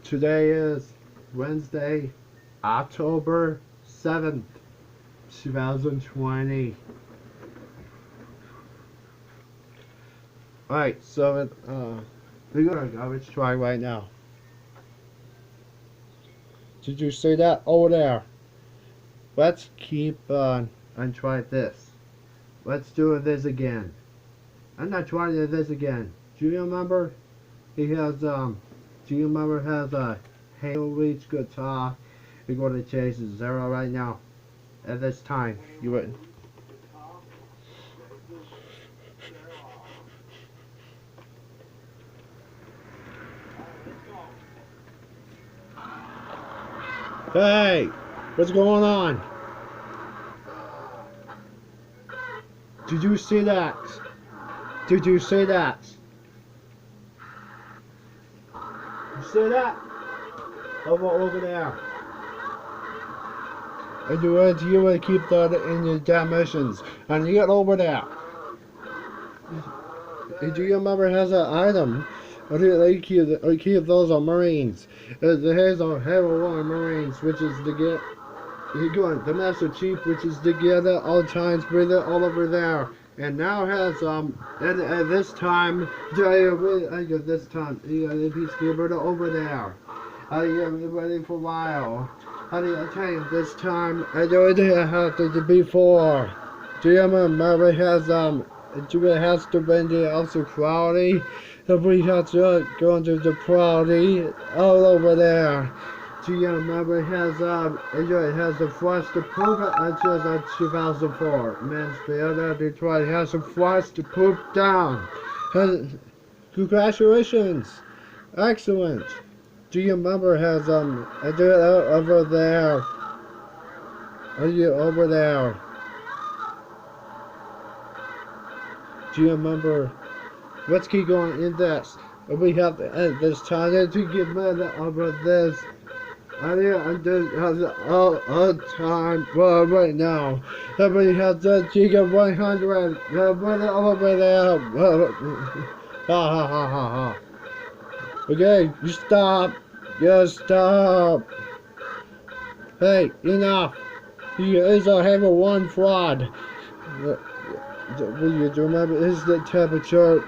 Today is Wednesday, October 7th, 2020. Alright, so we're gonna garbage try right now. Did you see that over there? Let's keep on and try this. Let's do this again. I'm not trying this again. Do you remember? He has do you remember has a Halo Reach guitar? We're going to chase 0 right now. At this time, you would. Hey, what's going on? Did you see that? Did you see that? You see that? Over there. And you would keep that in your dimensions. And you get over there. Do you remember has an item? They keep those on Marines. There's a Halo 1 Marines, which is to get the Master Chief, which is together all the times, bring it all over there. And now has at this time, this time, the Peacekeeper over there. Been waiting for a while. I tell you, this time I know it happened before. Do you remember it has to bring the also quality? We have to go into the quality all over there. Do you remember it has the flush to poop until 2004. Mansfield, Detroit has a flush to poop down. Congratulations, excellent. Do you remember has over there? Are you over there? Do you remember? Let's keep going in this. We have to end this time to get rid of this. I have all time right now. Everybody has the Giga 100. Over there. Ha ha ha ha ha. Okay, you stop. Just stop. Hey, enough. He is a Halo 1 fraud. Do you remember? Is the temperature?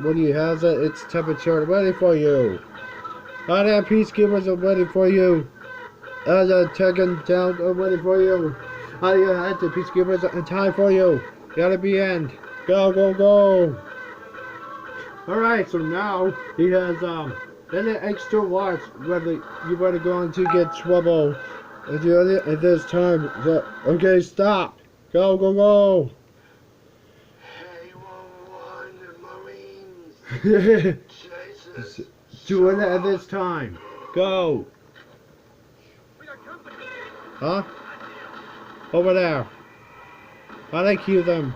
What do you have? It's temperature ready for you. All the peacekeepers are ready for you. The Tekken down are ready for you. The peacekeepers are in time for you. Gotta be end. Go, go, go. Alright, so now he has an extra watch whether you better going to get trouble at this time. Okay, stop. Go, go, go. Jesus. Do it at this time. Go. Huh? Over there. How they kill them?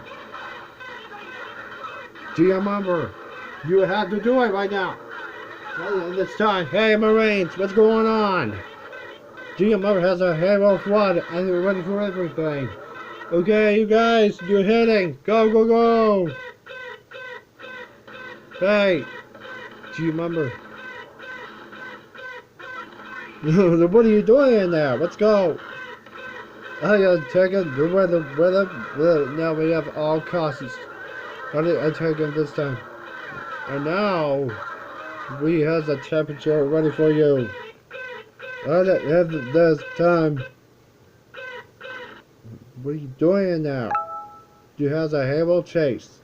Do you remember? You have to do it right now. This time. Hey, Marines, what's going on? Do you remember has a Halo flood and you're ready for everything? Okay, you guys, you're hitting. Go, go, go. Hey, do you remember? What are you doing in there? Let's go. I gotta take it. The weather. Now we have all costs. I take it this time. And now we have the temperature ready for you. At this time. What are you doing in there? You have a Halo chase.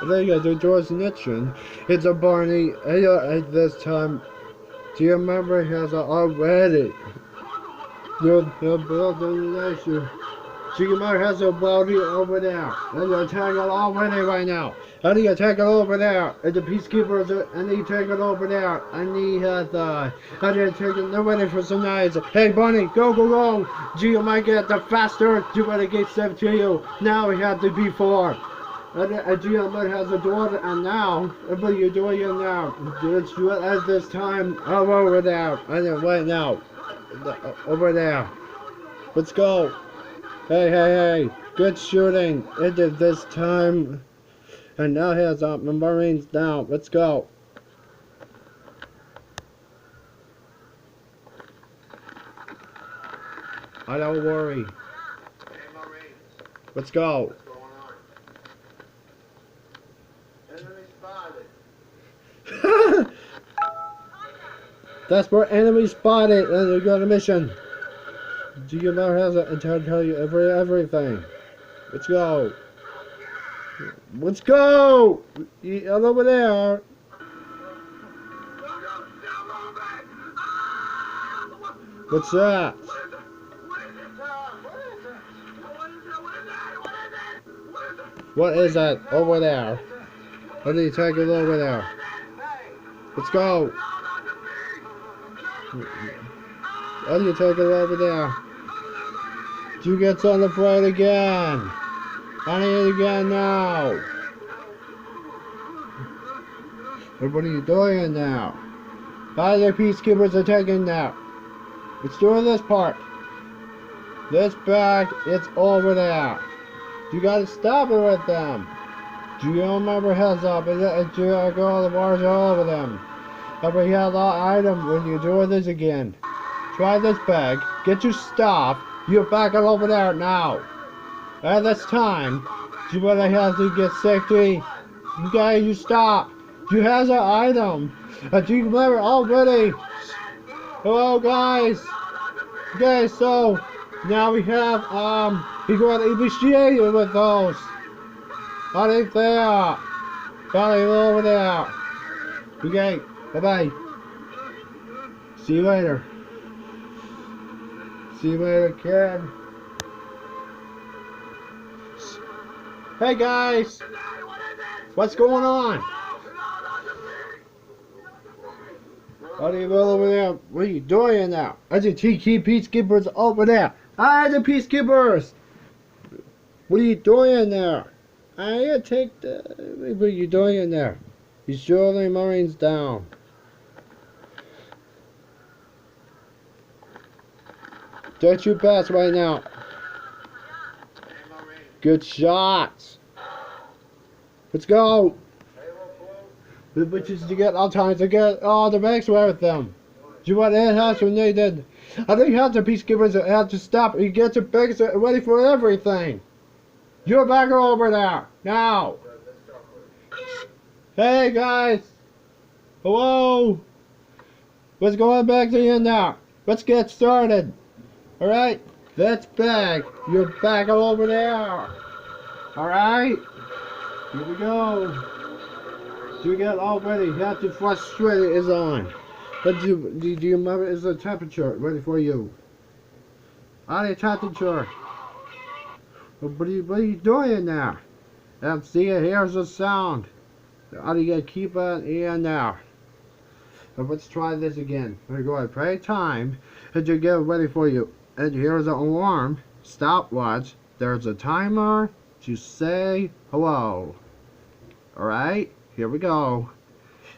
There you go, the door's Nitron. It's a Barney. At this time, do you remember he has already? You're building the issue. Do you remember has a body over there? And you're taking it already right now. How do you take it over there? And the peacekeepers and he take it over there. And he has how do you take it? They're ready for some knives. Hey Barney, go, go, go. You might get the faster. You better get sent to you. Now we have the B4. GM has a door, and now, what are you doing now? Let's do it at this time. Over there. Right now. Over there. Let's go. Hey, hey, hey. Good shooting. It is this time. And now has the Marines down. Let's go. I don't worry. Hey, Marines. Let's go. What's going on? Enemy spotted. That's where enemy spotted and you got a mission. Do you know how to tell you everything? Let's go. Let's go! You're over there. What's that? What is that over there? How do you take it over there? Let's go. How do you take it over there? You get on the plate again. I need it again now. What are you doing now? How the peacekeepers are taking now? Let's do this part. This bag, it's over there. You gotta stop it with them. Do you remember heads up? You gotta go the bars all over them. Every head item when you do this again. Try this bag. Get your stuff. You're back over there now. At this time, you better have to get safety. You gotta stop. You have an item. Do you remember already? Hello guys. Okay, so now we have we got initiated with those. Are they there? Probably over there. Okay, bye bye. See you later. See you later, kid. Hey guys, what's going on? What are you over there? What are you doing now? I the TK peacekeepers over there. Hi, the peacekeepers. What are you doing there? I gotta take the. What are you doing in there? You shooting Marines down. Don't shoot best right now. Good shots. Let's go. Which is to get all times to get all the bags with them. Do you want that house when they did? I think you have the peacekeepers have to stop. You get your bags ready for everything. You're back over there now. Hey guys. Hello. Let's go back to you now. Let's get started. Alright, that's back. You're back over there. Alright, here we go. Do you get all ready? Have to frustrated is on. But do you remember is the temperature ready for you? The temperature. What are you doing now? See, here's the sound. How do you get keep it in there? Let's try this again. We're going to pray time and you get ready for you. And here's an alarm, stopwatch, there's a timer to say hello. Alright, here we go.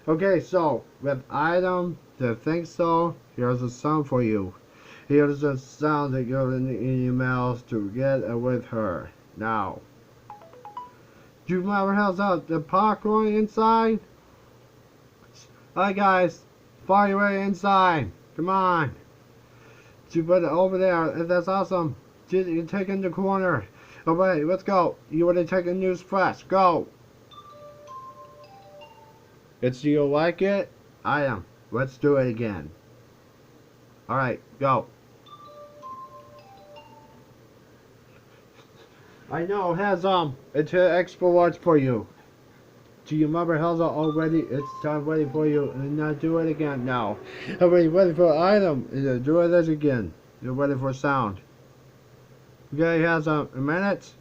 Okay, so with item to think so, here's a sound for you. Here's a sound that goes in the emails to get with her. Now, do you remember how's that the popcorn inside? Alright guys, fire away inside. Come on. You put it over there, that's awesome. You take in the corner. Alright, let's go. You want to take a news flash? Go. Do you like it? I am. Let's do it again. Alright, go. I know, it has it's an extra watch for you. Do you remember how's it already? It's time ready for you. And now do it again now. Already ready for item. Do it this again. You're ready for sound. Okay, has a minute.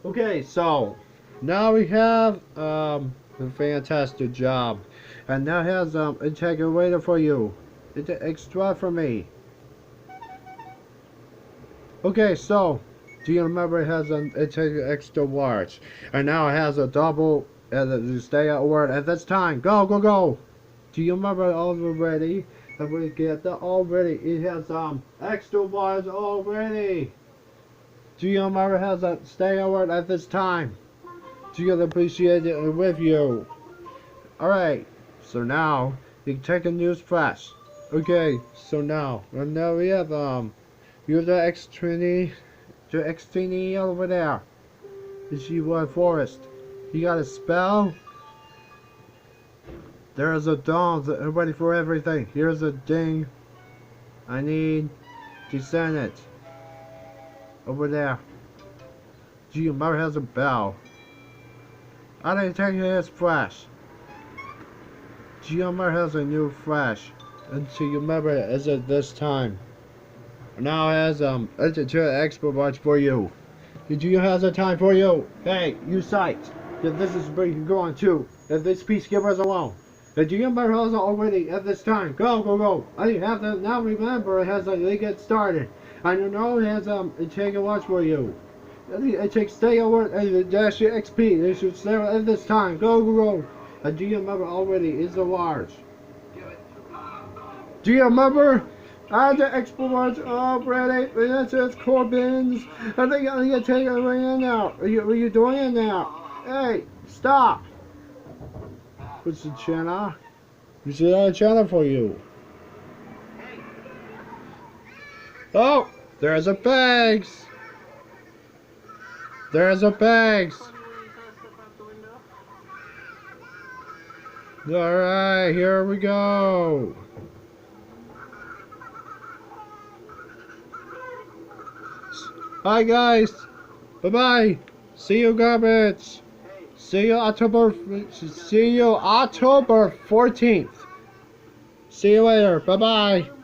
Okay, so now we have a fantastic job. And now has a integrator for you. It's extra for me. Okay, so do you remember it has an extra watch? And now it has a double to stay at work at this time. Go, go, go. Do you remember already? And we get the already. It has extra watch already. Do you remember it has a stay at work at this time? She gonna appreciate it with you. Alright, so now you can take a news flash. Okay, so now we have you're the X-Trini over there. Is you one forest? You got a spell? There's a dawn ready for everything. Here's a ding. I need to send it. Over there. Gee, your mother has a bell. I didn't take his flash. Gee, your mother has a new flash. And so your mother is at this time. Now has it's a expo watch for you. Did you have the time for you? Hey, you sight. That this is where you can go on too. If this piece give us alone. The GM bar has already at this time. Go, go, go. I have to now remember it has they get started. I know it has it take a watch for you. It takes stay over and dash your XP. They should stay at this time. Go, go, go. A GM member already is a large. GM member, I the expo watch already. That's its core bins. I think I'm gonna take it right in now. What are you doing it now? Hey, stop. What's the channel? You see that channel for you. Oh, there's a bags. There's a bags. Alright, here we go. Hi guys. Bye bye. See you garbage. See you October 14th. See you later. Bye bye.